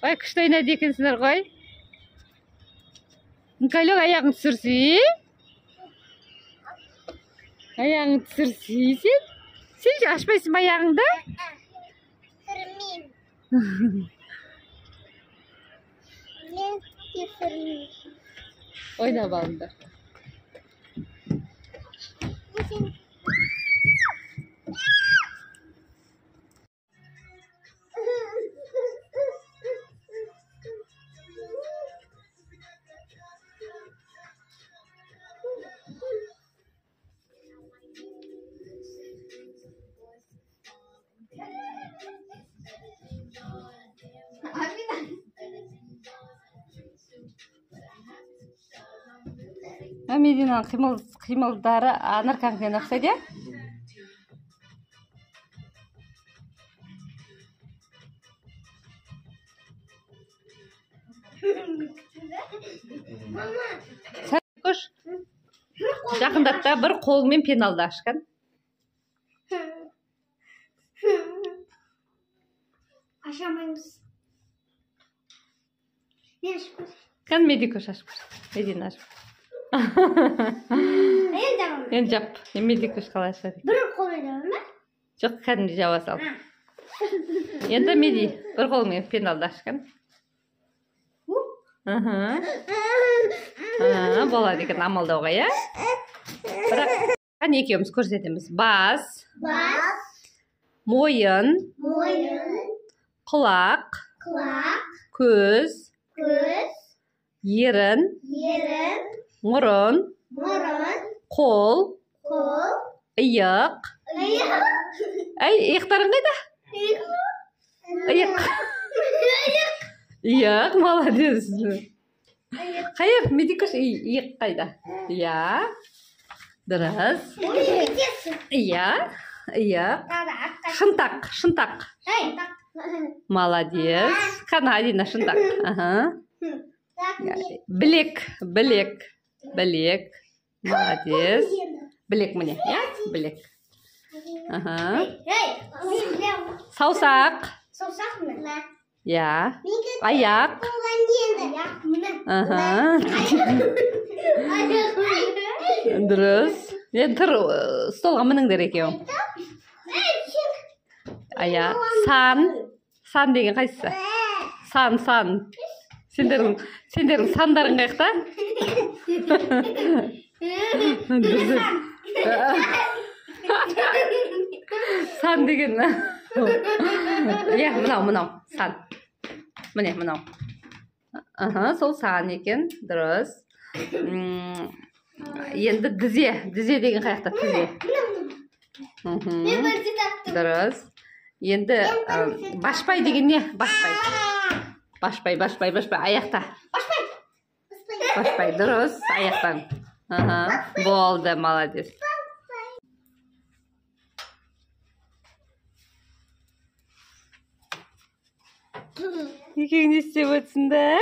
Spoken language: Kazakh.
Ой, күшті ойнайды екенсіңдер ғой. Николек, аяғын түсірсей. Аяғын түсірсей сен. Сен же ашпайсың ба аяғыңды? Түсірмеймін. Мен түсірмеймін. Ойнап алыңдар. Мединаның қимылдары Нұрканға ұқсайды, иә? Сәл көш. Жақындатта бір қолыңмен пеналды ашқан. Ашамаймыз. Мен ашып көрсем. Қан Медикош ашып көрсем. Медина ашып. Енді жап. Медикош қалай ашады? Бір қолмен жабамын ба? Жоқ, кәдімгі жаба сал. Енді Меди бір қолыңмен пеналды ашқан. Болады екен амалдауға, иә? Бірақ қан екеуміз көрсетеміз. Бас, мойын, құлақ, көз, ерін, мұрын, қол, иық. Әй, иықтарың қайда? Иық. Иық, молодец. Қайыр, Медикош, иық қайда? Иә. Дұрыс. Иә. Иық. Шынтақ. Молодец. Қана, Алина, шынтақ. Білек. Молодец. Білек міне, иә? Білек. Саусақ. Иә. Аяқ. Дұрыс. Тұр, столға мініңдер екеуің. Аяқ. Сан деген қайсысы? Сан. Сендердің сандарың қайықта? Сан деген. Иә, мынау. Сан. Міне, мынау. Сол сан екен. Дұрыс. Енді дізе деген қаяқта? Тізе. Дұрыс. Енді башпай деген не? Башпай. Аяқта. Башпай. Дұрыс. Аяқтан. Болды, молодец. Екең не істеп өтсіңдер?